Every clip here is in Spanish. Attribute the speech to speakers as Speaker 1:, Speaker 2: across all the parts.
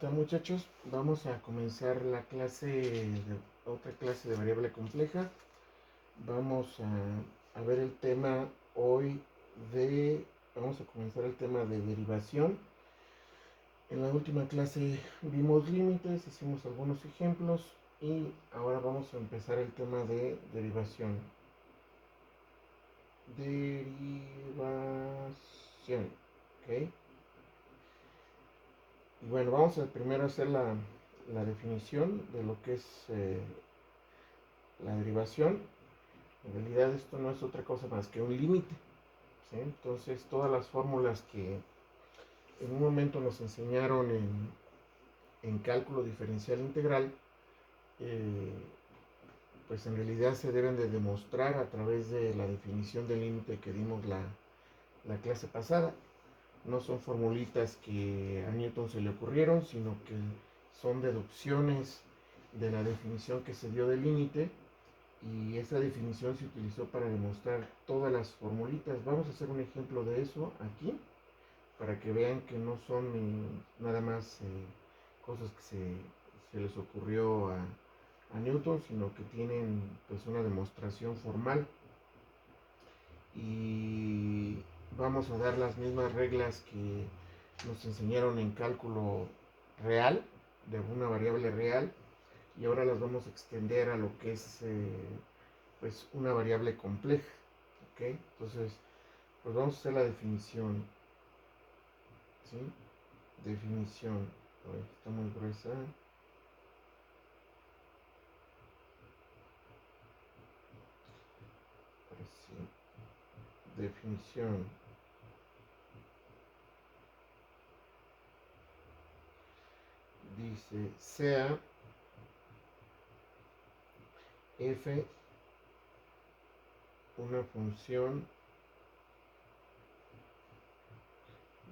Speaker 1: están, muchachos? Vamos a comenzar otra clase de variable compleja. Vamos a ver el tema hoy vamos a comenzar el tema de derivación. En la última clase vimos límites, hicimos algunos ejemplos y ahora vamos a empezar el tema de derivación. Derivación, ¿ok? Y bueno, vamos a primero hacer la definición de lo que es la derivación. En realidad esto no es otra cosa más que un límite, ¿sí? Entonces todas las fórmulas que en un momento nos enseñaron en cálculo diferencial integral, pues en realidad se deben de demostrar a través de la definición del límite que dimos la clase pasada. No son formulitas que a Newton se le ocurrieron, sino que son deducciones de la definición que se dio del límite, y esa definición se utilizó para demostrar todas las formulitas. Vamos a hacer un ejemplo de eso aquí, para que vean que no son nada más cosas que se les ocurrió a Newton, sino que tienen pues una demostración formal. Y vamos a dar las mismas reglas que nos enseñaron en cálculo real, de una variable real, y ahora las vamos a extender a lo que es pues una variable compleja, ¿ok? Entonces, pues vamos a hacer la definición, ¿sí? Definición, está muy gruesa. Así. Definición. Dice, sea f una función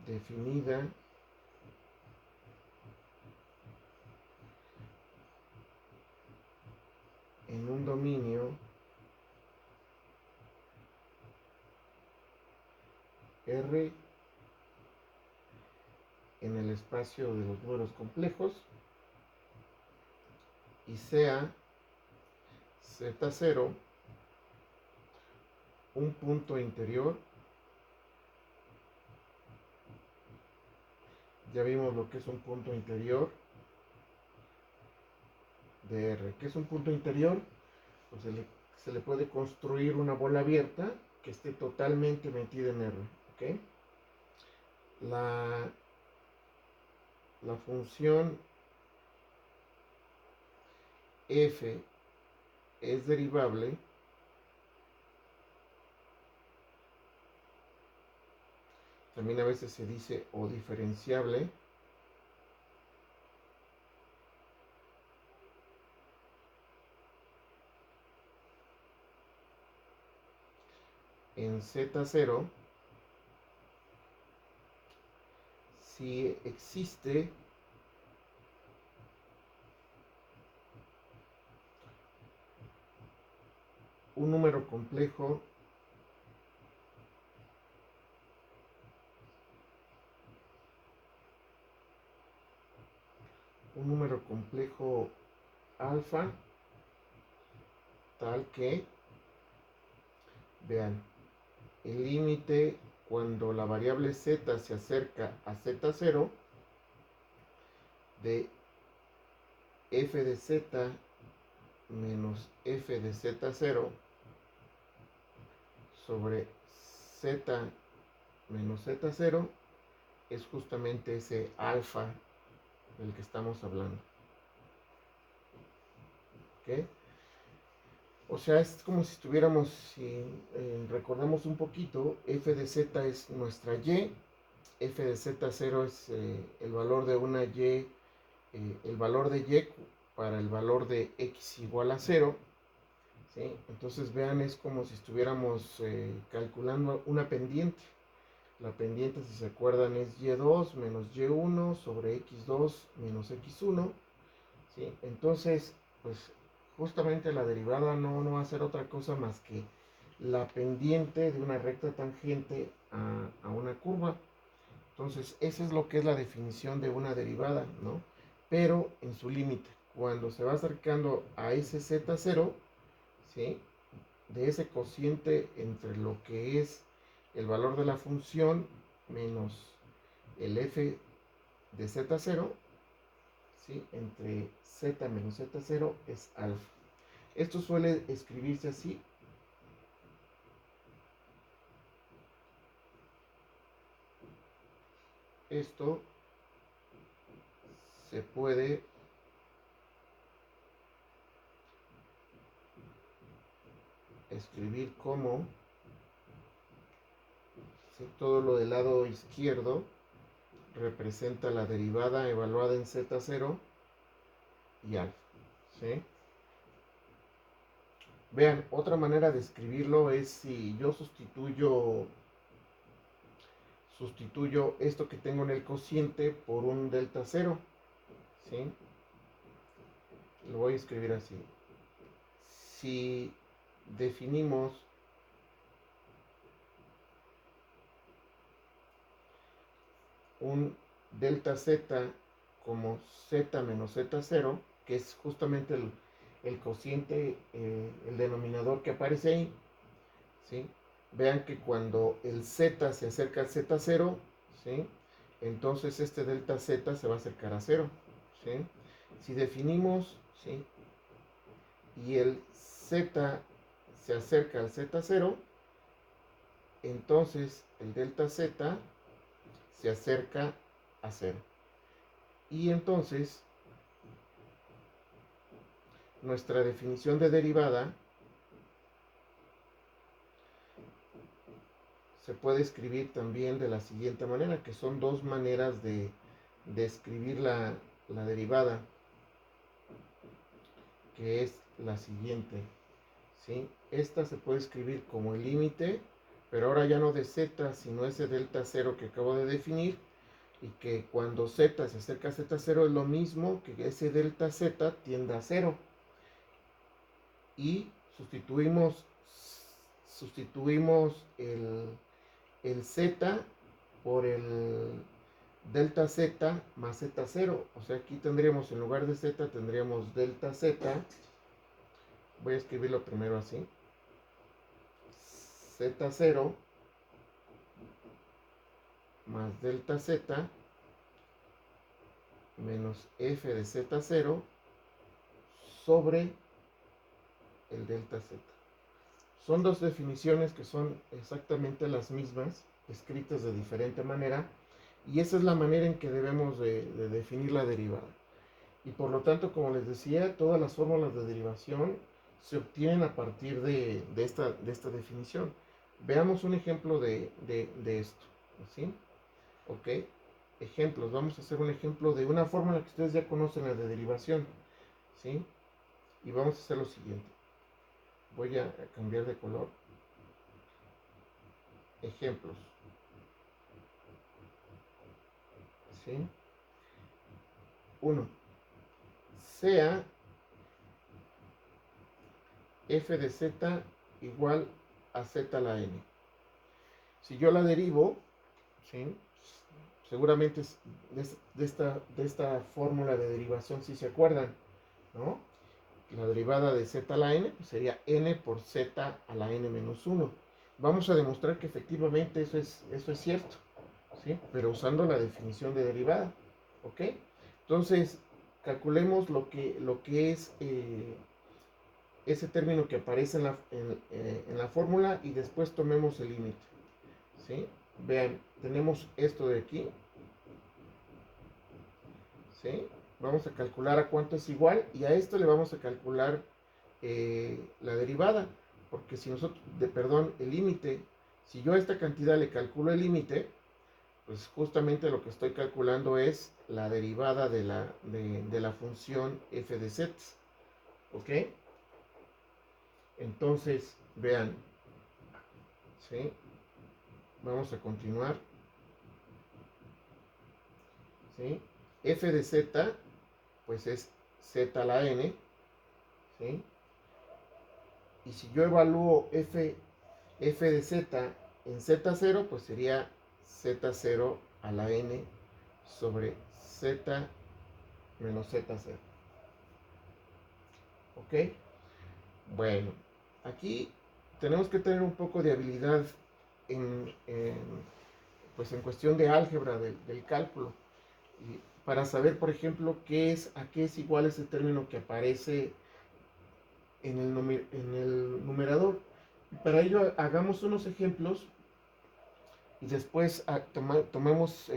Speaker 1: definida en un dominio R en el espacio de los números complejos, y sea Z0 un punto interior. Ya vimos lo que es un punto interior de R. ¿Qué es un punto interior? Pues se le puede construir una bola abierta que esté totalmente metida en R, ¿ok? La función f es derivable también a veces se dice o diferenciable en Z0 si existe un número complejo alfa tal que, vean, el límite cuando la variable z se acerca a z0 de f de z menos f de z0 sobre z menos z0 es justamente ese alfa del que estamos hablando, ¿ok? O sea, es como si estuviéramos, si recordamos un poquito, f de z es nuestra y, f de z0 es el valor de una y, el valor de y para el valor de x igual a 0, ¿sí? Entonces vean, es como si estuviéramos calculando una pendiente. La pendiente, si se acuerdan, es y2 menos y1 sobre x2 menos x1, ¿sí? Entonces, pues justamente la derivada no va a ser otra cosa más que la pendiente de una recta tangente a una curva. Entonces, eso es lo que es la definición de una derivada, ¿no? pero en su límite. Cuando se va acercando a ese z0, ¿sí? De ese cociente entre lo que es el valor de la función menos el f de z0, ¿sí? Entre z menos z0 es alfa. Esto suele escribirse así. Esto se puede escribir como, ¿sí? Todo lo del lado izquierdo representa la derivada evaluada en z0 y alfa, ¿sí? Vean, otra manera de escribirlo es si yo sustituyo esto que tengo en el cociente por un delta 0, ¿sí? Lo voy a escribir así. Si definimos un delta z como z menos z0, que es justamente el cociente, el denominador que aparece ahí, ¿sí? Vean que cuando el z se acerca al z0, ¿sí? Entonces este delta z se va a acercar a 0, ¿sí? Si definimos, ¿sí? Y el z se acerca al z0, entonces el delta z se acerca a 0. Y entonces nuestra definición de derivada se puede escribir también de la siguiente manera, que son dos maneras de escribir la derivada, que es la siguiente, ¿sí? Esta se puede escribir como el límite, pero ahora ya no de z, sino ese delta 0 que acabo de definir, y que cuando z se acerca a z0 es lo mismo que ese delta z tienda a 0. Y sustituimos el z por el delta z más z0. O sea, aquí tendríamos, en lugar de z, tendríamos delta z. Voy a escribirlo primero así. Z0 más delta z menos f de z0 sobre el delta z. Son dos definiciones que son exactamente las mismas, escritas de diferente manera, y esa es la manera en que debemos de definir la derivada. Y por lo tanto, como les decía, todas las fórmulas de derivación se obtienen a partir de esta definición. Veamos un ejemplo de esto, ¿sí? Ok, ejemplos. Vamos a hacer un ejemplo de una fórmula que ustedes ya conocen, la de derivación, ¿sí? Y vamos a hacer lo siguiente. Voy a cambiar de color. Ejemplos, ¿sí? 1. Sea f de z igual a z a la n. Si yo la derivo, ¿sí? Seguramente de esta fórmula de derivación, si se acuerdan, ¿no? La derivada de z a la n pues sería n por z a la n menos 1. Vamos a demostrar que efectivamente eso es cierto, ¿sí? Pero usando la definición de derivada, ¿ok? Entonces, calculemos lo que es ese término que aparece en la fórmula y después tomemos el límite, ¿sí? Vean, tenemos esto de aquí, ¿sí? Vamos a calcular a cuánto es igual y a esto le vamos a calcular la derivada, porque si nosotros, el límite, si yo a esta cantidad le calculo el límite, pues justamente lo que estoy calculando es la derivada de la función f de z, ¿ok? Entonces, vean, ¿sí? Vamos a continuar, ¿sí? F de z, pues es z a la n, ¿sí? Y si yo evalúo f de z en z0, pues sería z0 a la n sobre z menos z0. ¿Ok? Bueno, aquí tenemos que tener un poco de habilidad pues en cuestión de álgebra del cálculo. Y para saber, por ejemplo, a qué es igual ese término que aparece en el numerador. Para ello hagamos unos ejemplos y después tomemos,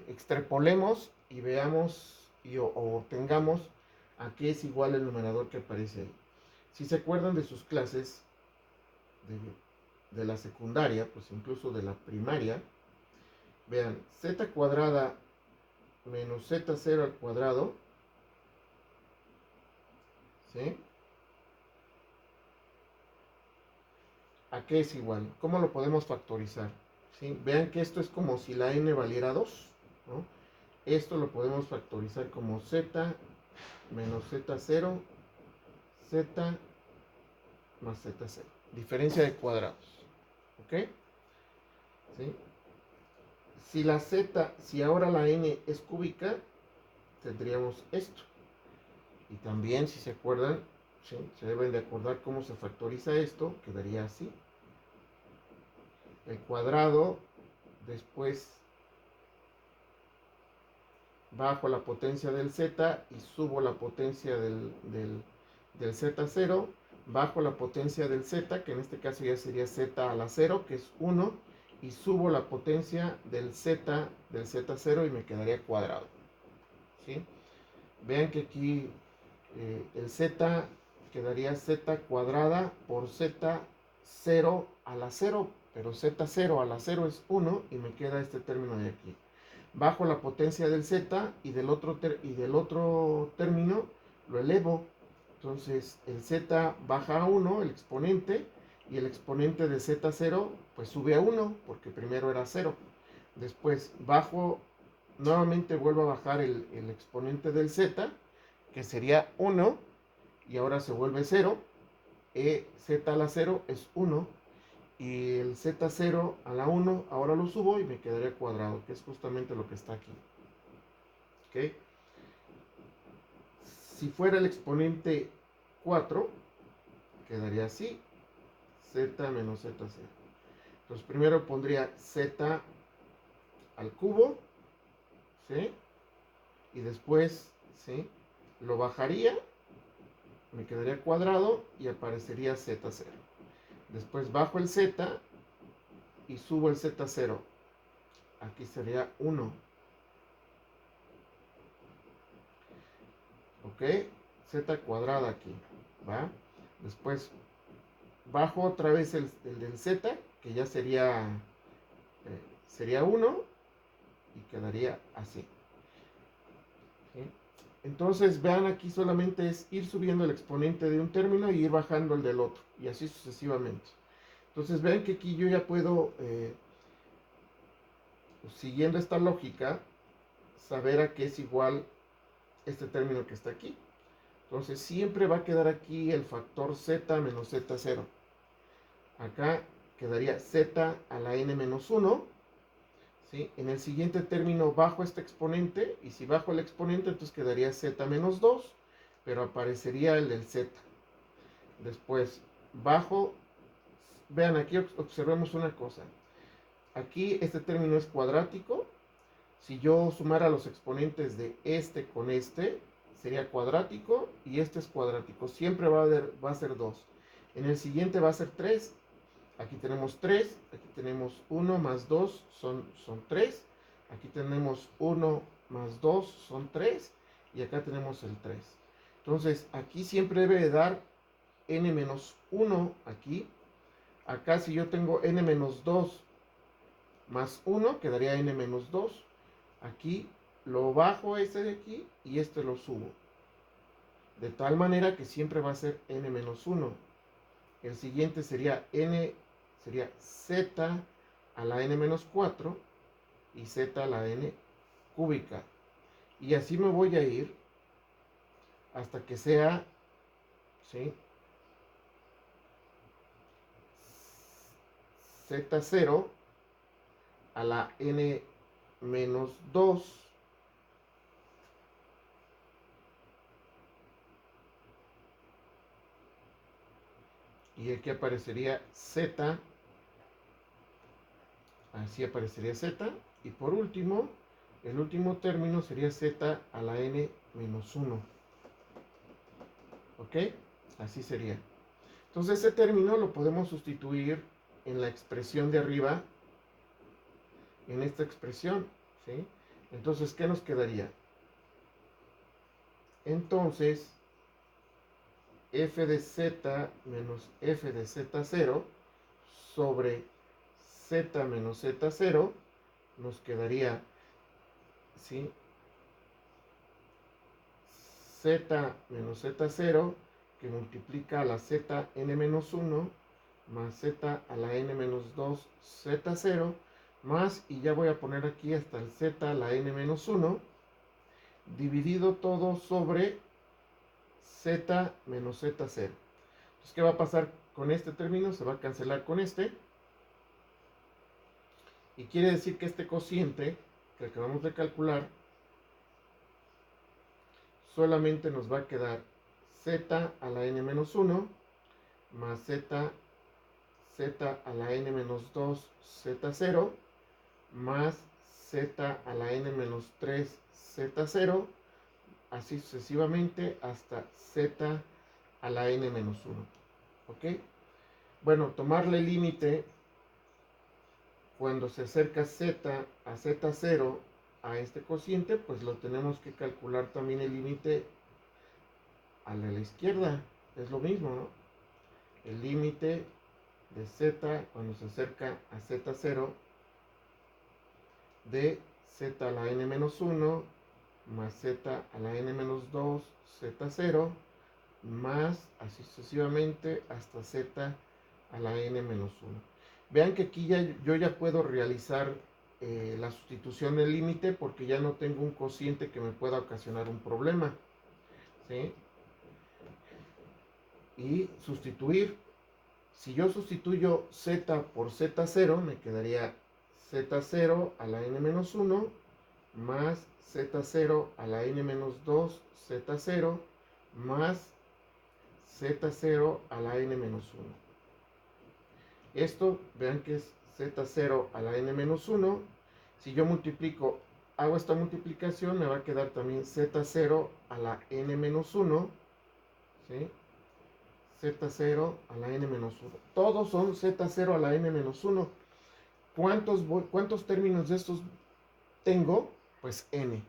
Speaker 1: extrapolemos y veamos o obtengamos a qué es igual el numerador que aparece ahí. Si se acuerdan de sus clases de la secundaria, pues incluso de la primaria, vean, z cuadrada menos z0 al cuadrado, ¿sí? ¿A qué es igual? ¿Cómo lo podemos factorizar? ¿Sí? Vean que esto es como si la n valiera 2, ¿no? Esto lo podemos factorizar como z menos z0, z más z0. Diferencia de cuadrados. ¿Ok? ¿Sí? Si ahora la n es cúbica, tendríamos esto. Y también, si se acuerdan, ¿sí? Se deben de acordar cómo se factoriza esto, quedaría así. El cuadrado, después bajo la potencia del z y subo la potencia del z0, bajo la potencia del z, que en este caso ya sería z a la 0, que es 1, y subo la potencia del z0 y me quedaría cuadrado. ¿Sí? Vean que aquí el z quedaría z cuadrada por z0 a la 0, pero z0 a la 0 es 1 y me queda este término de aquí. Bajo la potencia del z y del otro término lo elevo. Entonces el z baja a 1, el exponente, y el exponente de z0 pues sube a 1 porque primero era 0. Después nuevamente vuelvo a bajar el exponente del z, que sería 1, y ahora se vuelve 0. Z a la 0 es 1, y el z0 a la 1 ahora lo subo y me quedaría cuadrado, que es justamente lo que está aquí. ¿Ok? Si fuera el exponente 4, quedaría así, z menos z0. Entonces primero pondría z al cubo, ¿sí? Y después, ¿sí? Lo bajaría, me quedaría cuadrado y aparecería z0. Después bajo el z y subo el z0. Aquí sería 1. ¿Ok? Z cuadrada aquí, ¿va? Después bajo otra vez el del z, que ya sería 1 y quedaría así. ¿Sí? Entonces vean, aquí solamente es ir subiendo el exponente de un término y ir bajando el del otro, y así sucesivamente. Entonces vean que aquí yo ya puedo, siguiendo esta lógica, saber a qué es igual este término que está aquí. Entonces siempre va a quedar aquí el factor z menos z0. Acá quedaría z a la n menos 1. ¿Sí? En el siguiente término bajo este exponente, y si bajo el exponente entonces quedaría z menos 2, pero aparecería el del z. Después bajo, vean aquí, observemos una cosa. Aquí este término es cuadrático. Si yo sumara los exponentes de este con este, sería cuadrático, y este es cuadrático. Siempre va a ser 2. En el siguiente va a ser 3. Aquí tenemos 3, aquí tenemos 1 más 2 son 3. Aquí tenemos 1 más 2 son 3. Y acá tenemos el 3. Entonces, aquí siempre debe de dar n menos 1 aquí. Acá si yo tengo n menos 2 más 1, quedaría n menos 2. Aquí lo bajo este de aquí y este lo subo. De tal manera que siempre va a ser n menos 1. El siguiente sería z a la n menos 4 y z a la n cúbica. Y así me voy a ir hasta que sea, ¿sí?, z0 a la n menos 2 y aquí aparecería z, así aparecería z, y por último, el último término sería z a la n menos 1, ¿ok? Así sería. Entonces ese término lo podemos sustituir en la expresión de arriba, en esta expresión, ¿sí? Entonces, ¿qué nos quedaría? Entonces, f de z menos f de z0 sobre z menos z0 nos quedaría, ¿sí? Z menos z0 que multiplica a la z n menos 1 más z a la n menos 2 z0 más, y ya voy a poner aquí hasta el z a la n menos 1 dividido todo sobre z menos z0. Entonces, ¿qué va a pasar con este término? Se va a cancelar con este. Y quiere decir que este cociente que acabamos de calcular solamente nos va a quedar z a la n menos 1 más z a la n menos 2 z0 más z a la n menos 3 z0, así sucesivamente hasta z a la n menos 1. ¿Ok? Bueno, tomarle límite cuando se acerca z a z0 a este cociente, pues lo tenemos que calcular también el límite a la izquierda. Es lo mismo, ¿no? El límite de z cuando se acerca a z0 de z a la n menos 1 más z a la n menos 2 z0 más así sucesivamente hasta z a la n menos 1. Vean que aquí yo ya puedo realizar la sustitución del límite porque ya no tengo un cociente que me pueda ocasionar un problema, ¿sí? Y sustituir, si yo sustituyo z por z0, me quedaría z0 a la n menos 1 más z0 a la n menos 2 z0 más z0 a la n menos 1. Esto, vean que es z0 a la n menos 1. Si yo multiplico, hago esta multiplicación, me va a quedar también z0 a la n menos 1, ¿sí? z0 a la n menos 1. Todos son z0 a la n menos 1. ¿Cuántos términos de estos tengo? Pues n,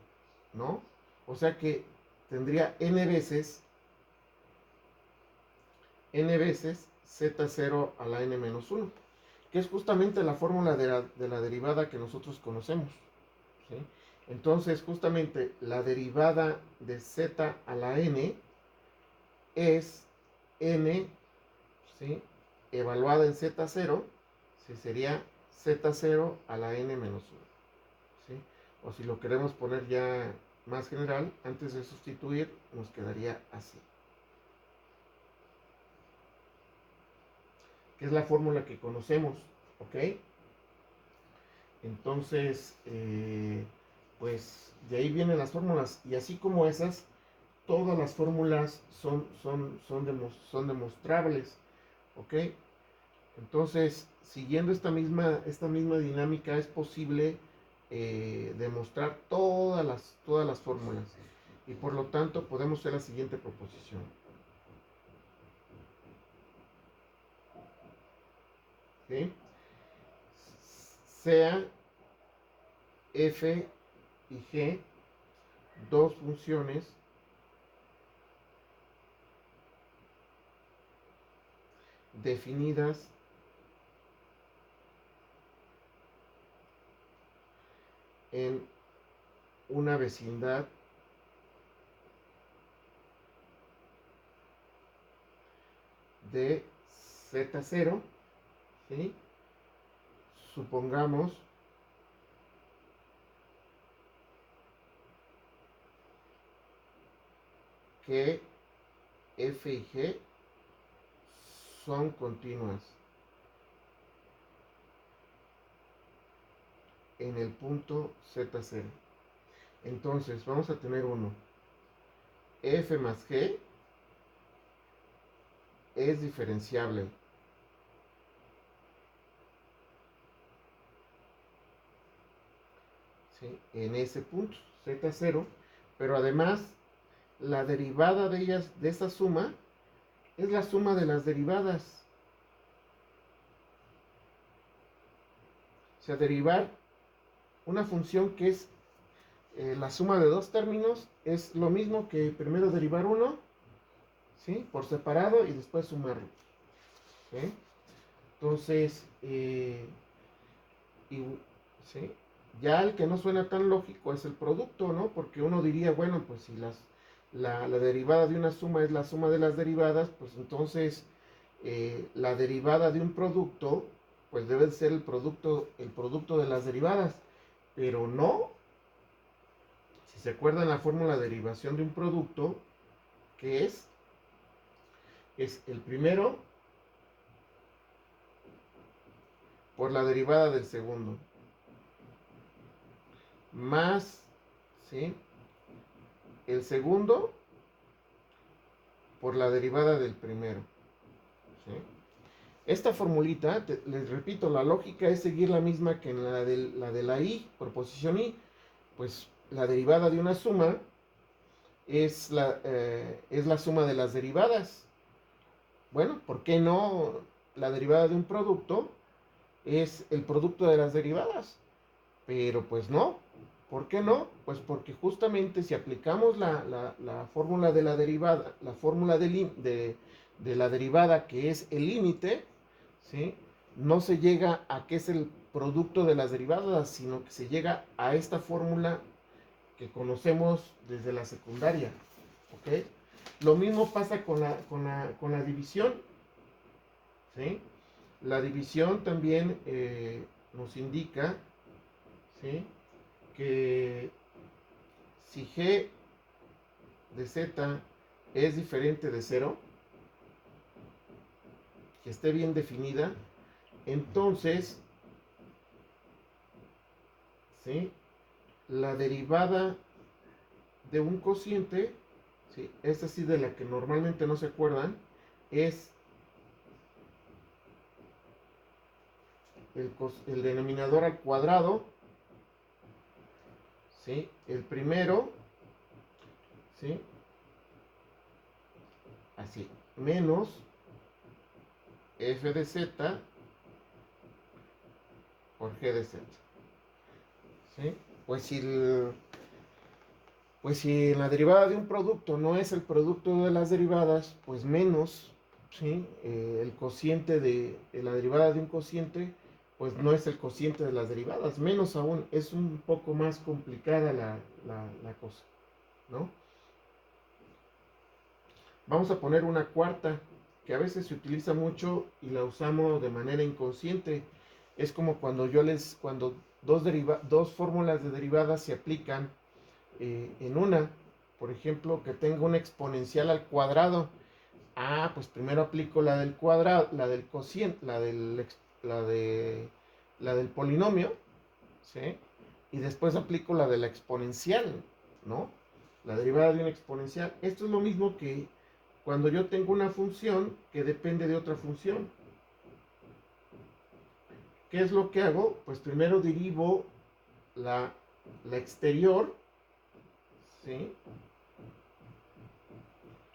Speaker 1: ¿no? O sea que tendría n veces z0 a la n menos 1, que es justamente la fórmula de la derivada que nosotros conocemos, ¿sí? Entonces, justamente la derivada de z a la n es n, ¿sí?, evaluada en z0, ¿sí?, sería z0 a la n menos 1, ¿sí? O si lo queremos poner ya más general, antes de sustituir, nos quedaría así, que es la fórmula que conocemos, ¿ok? Entonces, pues de ahí vienen las fórmulas, y así como esas, todas las fórmulas son demostrables, ¿ok? Entonces, siguiendo esta misma dinámica, es posible demostrar todas las fórmulas, y por lo tanto podemos hacer la siguiente proposición. ¿Sí? Sea f y g dos funciones definidas en una vecindad de z0, ¿sí? Supongamos que f y g son continuas en el punto z0. Entonces vamos a tener uno, f más g es diferenciable. ¿Sí? En ese punto, Z0, pero además la derivada de ellas, de esa suma, es la suma de las derivadas. O sea, derivar una función que es la suma de dos términos es lo mismo que primero derivar uno, ¿sí? Por separado y después sumarlo. ¿Sí? Entonces, ¿sí? Ya el que no suena tan lógico es el producto, ¿no? Porque uno diría, bueno, pues si la derivada de una suma es la suma de las derivadas, pues entonces la derivada de un producto, pues debe ser el producto de las derivadas. Pero no. Si se acuerdan la fórmula de derivación de un producto, ¿qué es? Es el primero por la derivada del segundo. Más, ¿sí? El segundo por la derivada del primero. ¿Sí? Esta formulita, les repito, la lógica es seguir la misma que en la de la I, proposición I. Pues la derivada de una suma es la suma de las derivadas. Bueno, ¿por qué no la derivada de un producto es el producto de las derivadas? Pero pues no. ¿Por qué no? Pues porque justamente si aplicamos la fórmula de la derivada, la fórmula de la derivada que es el límite, ¿sí? No se llega a que es el producto de las derivadas, sino que se llega a esta fórmula que conocemos desde la secundaria. ¿Ok? Lo mismo pasa con la división. ¿Sí? La división también nos indica, ¿sí?, que si g de z es diferente de 0, que esté bien definida, entonces, ¿sí?, la derivada de un cociente, ¿sí?, esta sí de la que normalmente no se acuerdan, es el denominador al cuadrado, ¿sí?, el primero, ¿sí?, así, menos f de z por g de z. ¿Sí? Pues si la derivada de un producto no es el producto de las derivadas, pues menos, ¿sí?, el cociente de la derivada de un cociente, pues no es el cociente de las derivadas, menos aún, es un poco más complicada la cosa, ¿no? Vamos a poner una cuarta, que a veces se utiliza mucho y la usamos de manera inconsciente. Es como cuando dos fórmulas de derivadas se aplican en una, por ejemplo, que tenga una exponencial al cuadrado. Pues primero aplico la del cuadrado, la del cociente, la del polinomio, ¿sí? Y después aplico la de la exponencial, ¿no? La derivada de una exponencial. Esto es lo mismo que cuando yo tengo una función que depende de otra función. ¿Qué es lo que hago? Pues primero derivo la exterior, ¿sí?,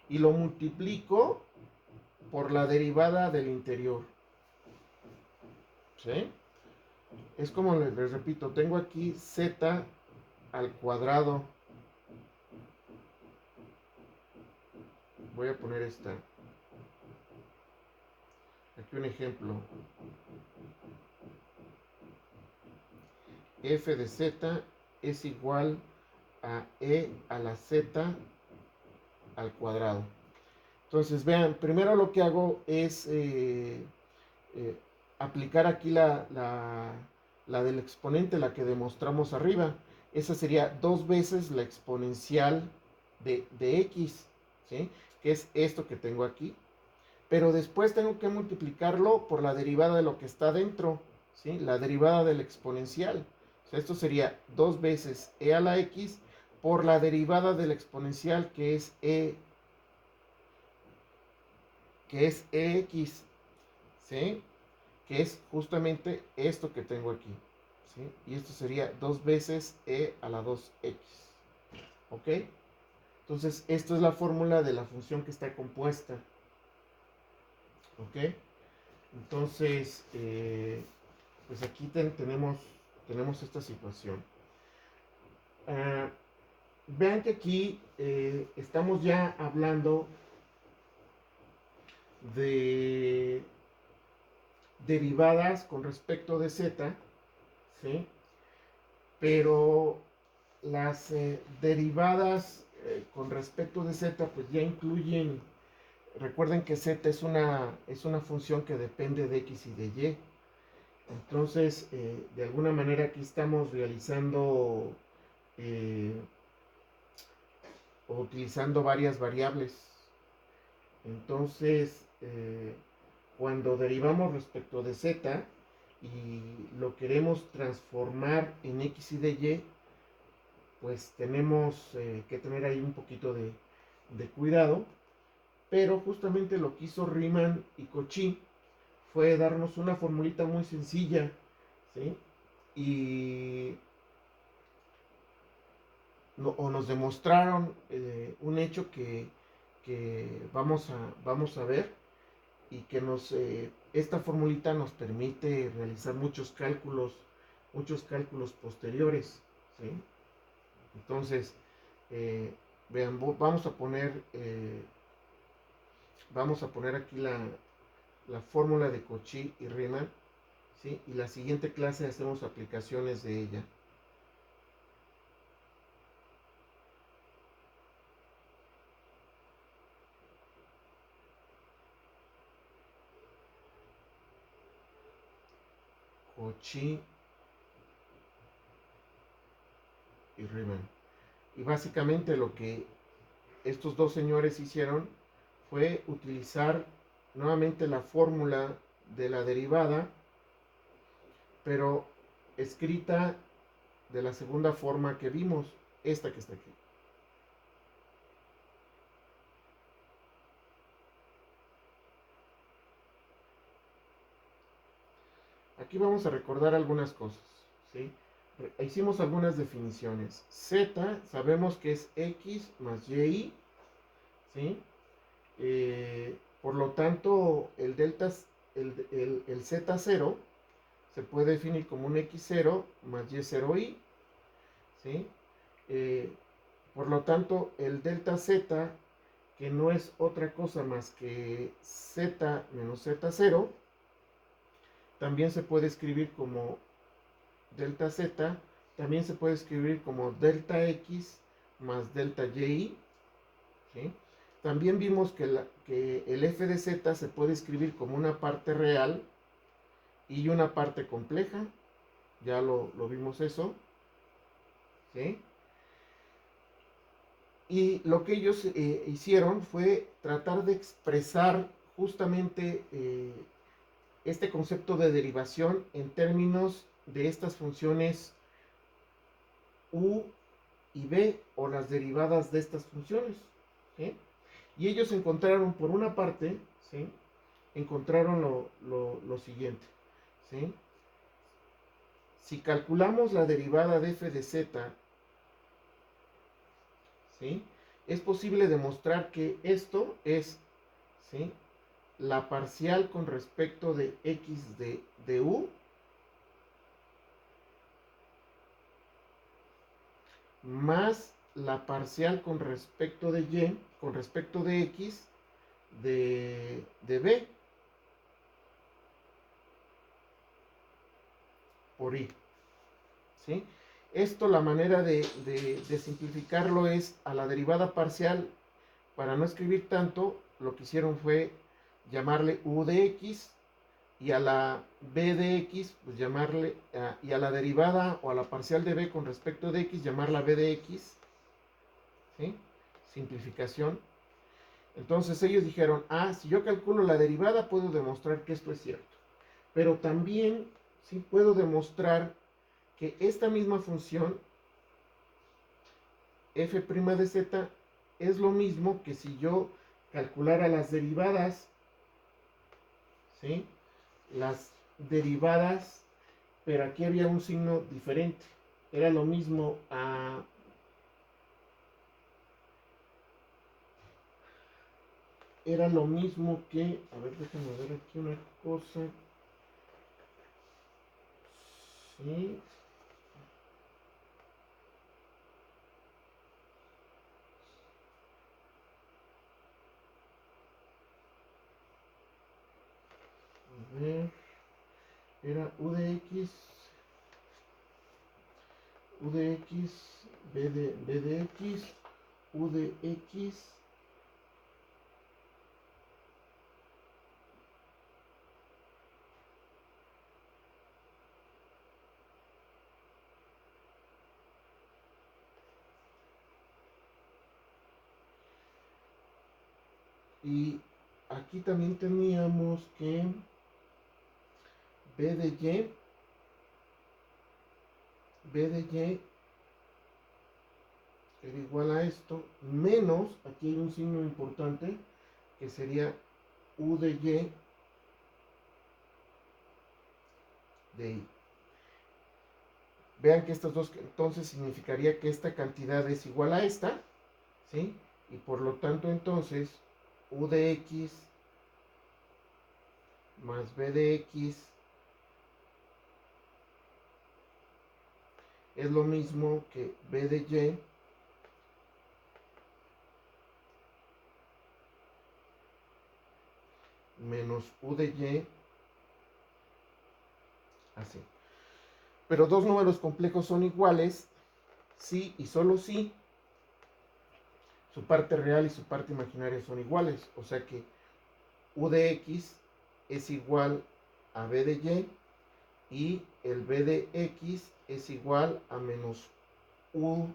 Speaker 1: y lo multiplico por la derivada del interior. ¿Sí? Es como les repito, tengo aquí z al cuadrado. Voy a poner esta. Aquí un ejemplo. F de z es igual a e a la z al cuadrado. Entonces, vean, primero lo que hago es aplicar aquí la del exponente, la que demostramos arriba. Esa sería 2 veces la exponencial de x, ¿sí?, que es esto que tengo aquí. Pero después tengo que multiplicarlo por la derivada de lo que está dentro, ¿sí?, la derivada del exponencial. O sea, esto sería 2 veces e a la x por la derivada del exponencial, que es que es EX, ¿sí? Que es justamente esto que tengo aquí, ¿sí? Y esto sería 2 veces E a la 2X, ¿ok? Entonces, esto es la fórmula de la función que está compuesta, ¿ok? Entonces, pues aquí tenemos esta situación. Ah, vean que aquí estamos ya hablando de derivadas con respecto de z, ¿sí? Pero las derivadas con respecto de z pues ya incluyen, recuerden que z es una función que depende de x y de y. Entonces, de alguna manera aquí estamos realizando eh, o utilizando varias variables. Entonces, cuando derivamos respecto de z y lo queremos transformar en x y de y, pues tenemos que tener ahí un poquito de cuidado. Pero justamente lo que hizo Riemann y Cauchy fue darnos una formulita muy sencilla, ¿sí? Y o nos demostraron un hecho que vamos a ver, y que esta formulita nos permite realizar muchos cálculos posteriores, ¿sí? Entonces, vean, vamos a poner aquí la fórmula de Cauchy y Riemann, ¿sí? Y la siguiente clase hacemos aplicaciones de ella. Cauchy y Riemann. Y básicamente lo que estos dos señores hicieron fue utilizar nuevamente la fórmula de la derivada, pero escrita de la segunda forma que vimos, esta que está aquí. Aquí vamos a recordar algunas cosas, ¿sí? Hicimos algunas definiciones. Z sabemos que es x más y, ¿sí? Por lo tanto, el z0 se puede definir como un x0 más y0i, ¿sí? Por lo tanto, el delta z, que no es otra cosa más que z menos z0, también se puede escribir como delta z, también se puede escribir como delta x más delta y, ¿sí? También vimos que el f de z se puede escribir como una parte real y una parte compleja, ya lo vimos eso, ¿sí? Y lo que ellos hicieron fue tratar de expresar justamente este concepto de derivación en términos de estas funciones u y b, o las derivadas de estas funciones, ¿sí? Y ellos encontraron, por una parte, ¿sí? Encontraron lo siguiente, ¿sí? Si calculamos la derivada de f de z, ¿sí? Es posible demostrar que esto es, ¿sí?, la parcial con respecto de x de u más la parcial con respecto de y, con respecto de x de b por i, ¿sí? Esto, la manera de simplificarlo es a la derivada parcial. Para no escribir tanto, lo que hicieron fue llamarle u de x, y a la b de x, pues llamarle, y a la derivada o a la parcial de b con respecto de x, llamarla b de x, ¿sí? Simplificación. Entonces ellos dijeron, si yo calculo la derivada, puedo demostrar que esto es cierto. Pero también, sí, puedo demostrar que esta misma función, f' de z, es lo mismo que si yo calculara las derivadas ¿sí? Las derivadas, pero aquí había un signo diferente. Era lo mismo a... Era lo mismo que... A ver, déjame ver aquí una cosa. Sí. A ver. Era UDX, UDX, BDX, UDX. Y aquí también teníamos que B de Y, B de Y era igual a esto, menos, aquí hay un signo importante, que sería U de Y de I. Vean que estas dos, entonces significaría que esta cantidad es igual a esta, ¿sí? Y por lo tanto entonces U de X más B de X es lo mismo que B de Y menos U de Y, así. Pero dos números complejos son iguales si y solo si su parte real y su parte imaginaria son iguales. O sea que U de X es igual a B de Y y el B de X es igual a menos U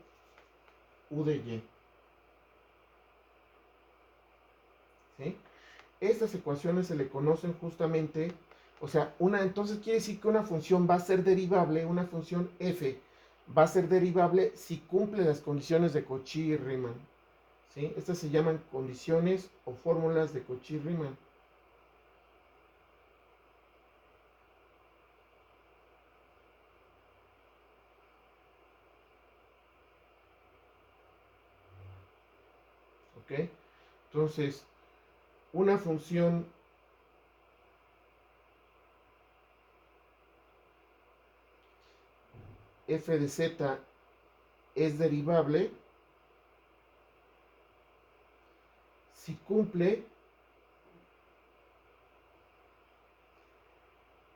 Speaker 1: de Y. ¿Sí? Estas ecuaciones se le conocen justamente, o sea, entonces quiere decir que una función va a ser derivable, una función f va a ser derivable si cumple las condiciones de Cauchy y Riemann. ¿Sí? Estas se llaman condiciones o fórmulas de Cauchy-Riemann. ¿Ok? Entonces, una función f de z es derivable si cumple